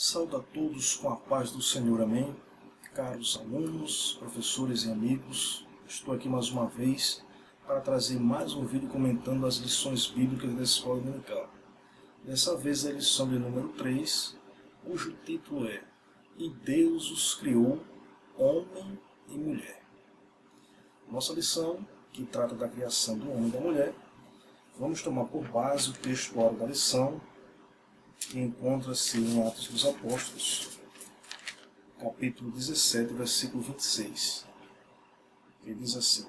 Saúdo a todos com a paz do Senhor, amém? Caros alunos, professores e amigos, estou aqui mais uma vez para trazer mais um vídeo comentando as lições bíblicas da Escola Dominical. Dessa vez a lição de número 3, cujo título é E Deus os criou, homem e mulher. Nossa lição, que trata da criação do homem e da mulher, vamos tomar por base o textual da lição, que encontra-se em Atos dos Apóstolos, capítulo 17, versículo 26, que diz assim: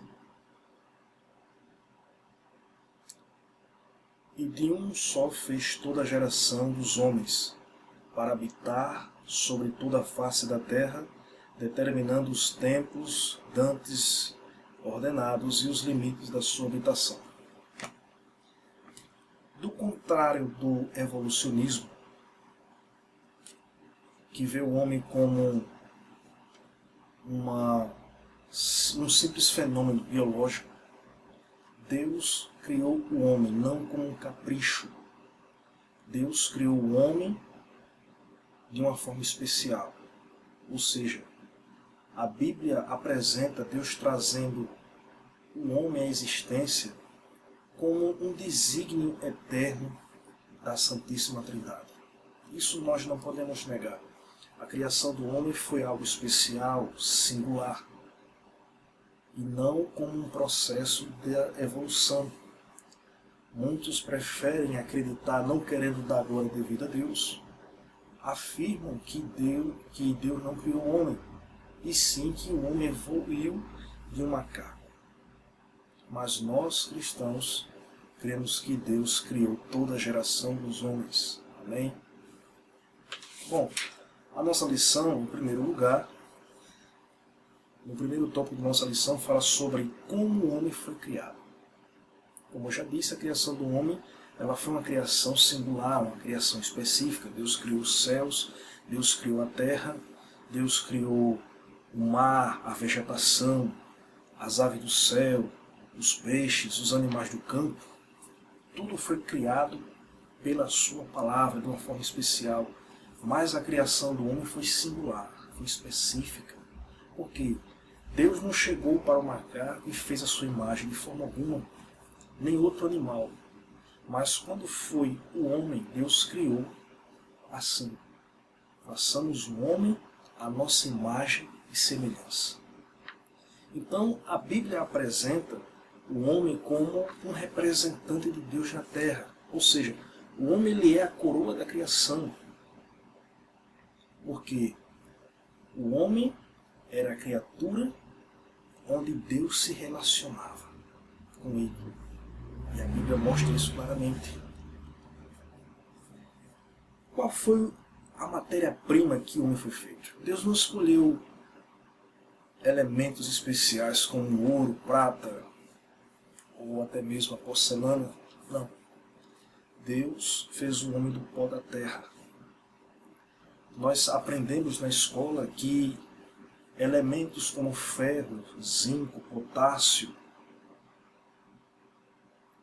E de um só fez toda a geração dos homens, para habitar sobre toda a face da terra, determinando os tempos dantes ordenados e os limites da sua habitação. Do contrário do evolucionismo, que vê o homem como um simples fenômeno biológico, Deus criou o homem não como um capricho. Deus criou o homem de uma forma especial. Ou seja, a Bíblia apresenta Deus trazendo o homem à existência como um desígnio eterno da Santíssima Trindade. Isso nós não podemos negar. A criação do homem foi algo especial, singular, e não como um processo de evolução. Muitos preferem acreditar, não querendo dar glória devida a Deus, afirmam que Deus não criou o homem, e sim que o homem evoluiu de um macaco. Mas nós, cristãos, cremos que Deus criou toda a geração dos homens. Amém? Bom, a nossa lição, em primeiro lugar, no primeiro tópico da nossa lição, fala sobre como o homem foi criado. Como eu já disse, a criação do homem ela foi uma criação singular, uma criação específica. Deus criou os céus, Deus criou a terra, Deus criou o mar, a vegetação, as aves do céu, os peixes, os animais do campo. Tudo foi criado pela sua palavra de uma forma especial. Mas a criação do homem foi singular, foi específica. Porque Deus não chegou para o macaco e fez a sua imagem de forma alguma, nem outro animal. Mas quando foi o homem, Deus criou assim: façamos o homem à nossa imagem e semelhança. Então a Bíblia apresenta o homem como um representante de Deus na terra. Ou seja, o homem ele é a coroa da criação. Porque o homem era a criatura onde Deus se relacionava com ele. E a Bíblia mostra isso claramente. Qual foi a matéria-prima que o homem foi feito? Deus não escolheu elementos especiais como ouro, prata, ou até mesmo a porcelana. Não. Deus fez o homem do pó da terra. Nós aprendemos na escola que elementos como ferro, zinco, potássio,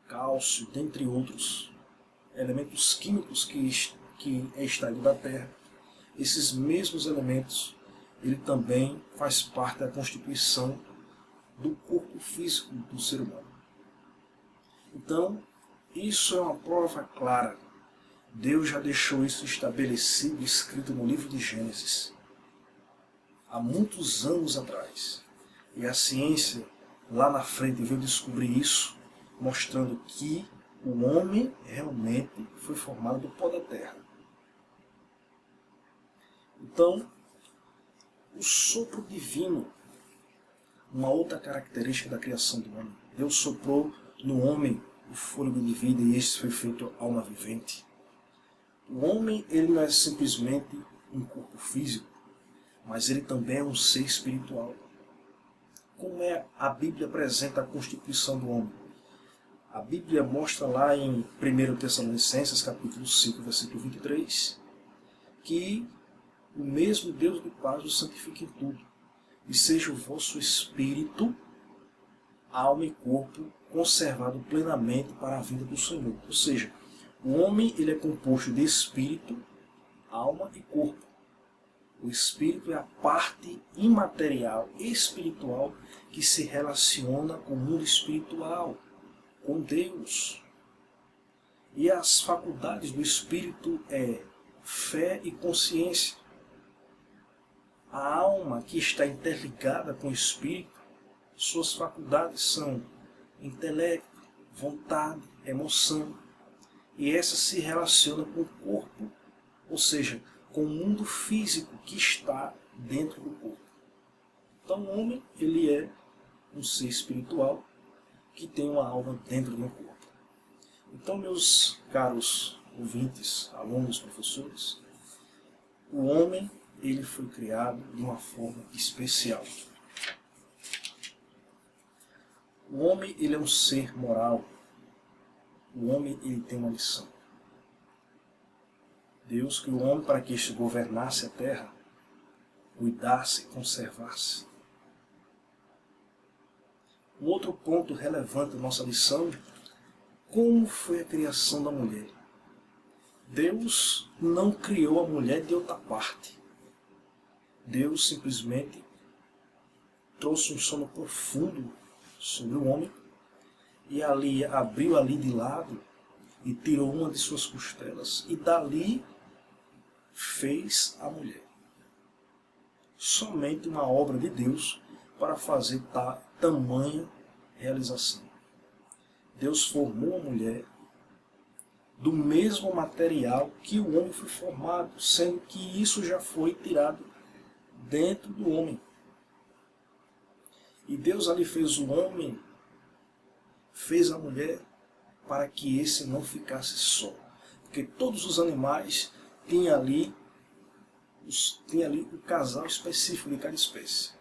cálcio, dentre outros elementos químicos que é extraído da terra, esses mesmos elementos, ele também faz parte da constituição do corpo físico do ser humano. Então, isso é uma prova clara. Deus já deixou isso estabelecido, escrito no livro de Gênesis, há muitos anos atrás. E a ciência, lá na frente, veio descobrir isso, mostrando que o homem realmente foi formado do pó da terra. Então, o sopro divino, uma outra característica da criação do homem. Deus soprou no homem o fôlego de vida e este foi feito alma vivente. O homem ele não é simplesmente um corpo físico, mas ele também é um ser espiritual. Como é a Bíblia apresenta a constituição do homem? A Bíblia mostra lá em 1 Tessalonicenses, capítulo 5, versículo 23, que o mesmo Deus de paz os santifique em tudo, e seja o vosso espírito, alma e corpo conservado plenamente para a vinda do Senhor. Ou seja, o homem ele é composto de espírito, alma e corpo. O espírito é a parte imaterial, espiritual, que se relaciona com o mundo espiritual, com Deus. E as faculdades do espírito é fé e consciência. A alma que está interligada com o espírito, suas faculdades são intelecto, vontade, emoção. E essa se relaciona com o corpo, ou seja, com o mundo físico que está dentro do corpo. Então o homem, ele é um ser espiritual que tem uma alma dentro de um corpo. Então, meus caros ouvintes, alunos, professores, o homem, ele foi criado de uma forma especial. O homem, ele é um ser moral. O homem, ele tem uma missão. Deus criou o homem para que este governasse a terra, cuidasse e conservasse. Um outro ponto relevante da nossa lição: como foi a criação da mulher? Deus não criou a mulher de outra parte. Deus simplesmente trouxe um sono profundo sobre o homem e ali abriu ali de lado e tirou uma de suas costelas e dali fez a mulher. Somente uma obra de Deus para fazer tamanha realização. Deus formou a mulher do mesmo material que o homem foi formado, sendo que isso já foi tirado dentro do homem. E Deus ali fez o homem, fez a mulher, para que esse não ficasse só. Porque todos os animais têm ali o casal específico de cada espécie.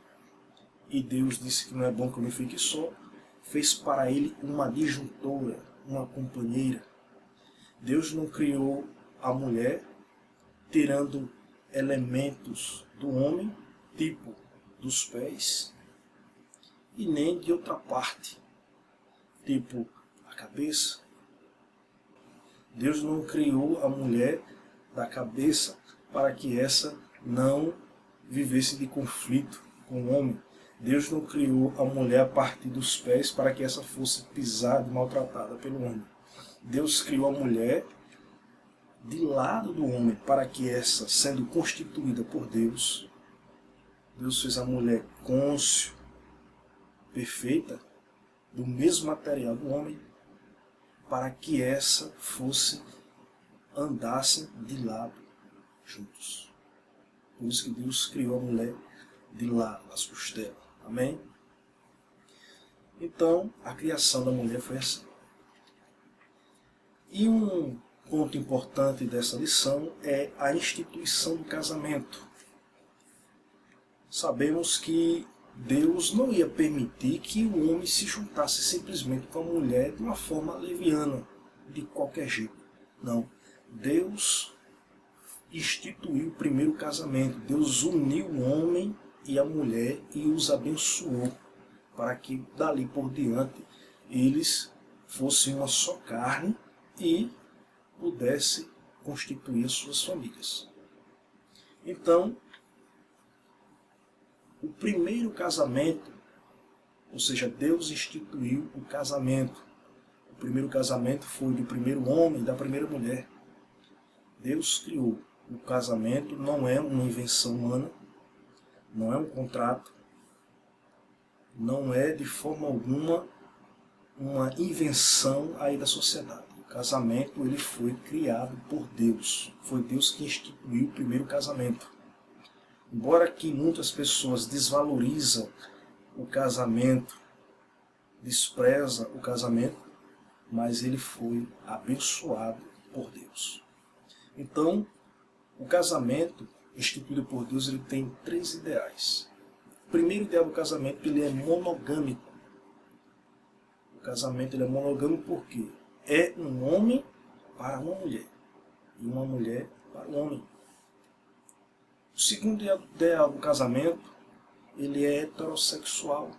E Deus disse que não é bom que o homem fique só, fez para ele uma disjuntora, uma companheira. Deus não criou a mulher tirando elementos do homem, tipo dos pés, e nem de outra parte, tipo a cabeça. Deus não criou a mulher da cabeça para que essa não vivesse de conflito com o homem. Deus não criou a mulher a partir dos pés para que essa fosse pisada e maltratada pelo homem. Deus criou a mulher de lado do homem para que essa, sendo constituída por Deus, Deus fez a mulher cônscio, perfeita, do mesmo material do homem, para que essa andassem de lado juntos. Por isso que Deus criou a mulher de lado, das costelas. Amém? Então, a criação da mulher foi assim. E um ponto importante dessa lição é a instituição do casamento. Sabemos que Deus não ia permitir que o homem se juntasse simplesmente com a mulher de uma forma leviana, de qualquer jeito. Não. Deus instituiu o primeiro casamento. Deus uniu o homem e a mulher e os abençoou para que dali por diante eles fossem uma só carne e pudessem constituir as suas famílias. Então, o primeiro casamento, ou seja, Deus instituiu o casamento. O primeiro casamento foi do primeiro homem e da primeira mulher. Deus criou. O casamento não é uma invenção humana, não é um contrato, não é de forma alguma uma invenção aí da sociedade. O casamento ele foi criado por Deus. Foi Deus que instituiu o primeiro casamento. Embora que muitas pessoas desvalorizam o casamento, desprezam o casamento, mas ele foi abençoado por Deus. Então, o casamento instituído por Deus ele tem 3 ideais. O primeiro ideal do casamento ele é monogâmico. O casamento ele é monogâmico porque é um homem para uma mulher e uma mulher para o homem. O segundo ideal do casamento ele é heterossexual.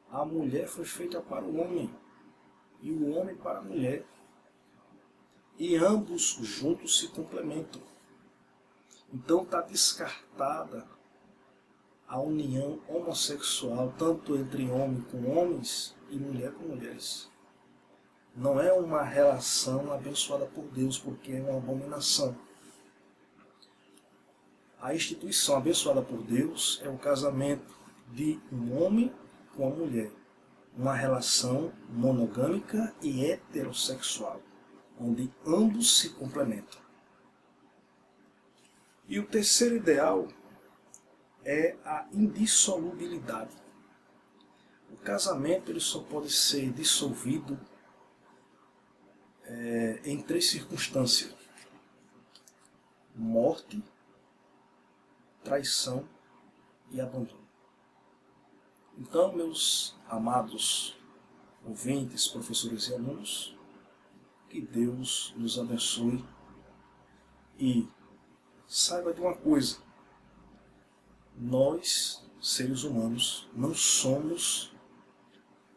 A mulher foi feita para o homem e o homem para a mulher. e ambos juntos se complementam. Então está descartada a união homossexual, tanto entre homem com homens e mulher com mulheres. Não é uma relação abençoada por Deus, porque é uma abominação. A instituição abençoada por Deus é o casamento de um homem com uma mulher. Uma relação monogâmica e heterossexual, onde ambos se complementam. E o terceiro ideal é a indissolubilidade. O casamento ele só pode ser dissolvido em 3 circunstâncias: morte, traição e abandono. Então, meus amados ouvintes, professores e alunos, que Deus nos abençoe e saiba de uma coisa: nós, seres humanos, não somos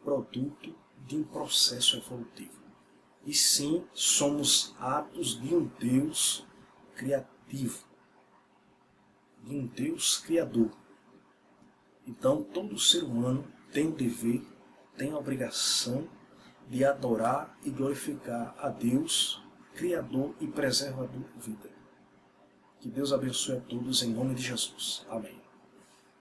produto de um processo evolutivo, e sim somos atos de um Deus criativo, de um Deus criador. Então todo ser humano tem o dever, tem a obrigação de adorar e glorificar a Deus, Criador e preservador da vida. Que Deus abençoe a todos em nome de Jesus. Amém.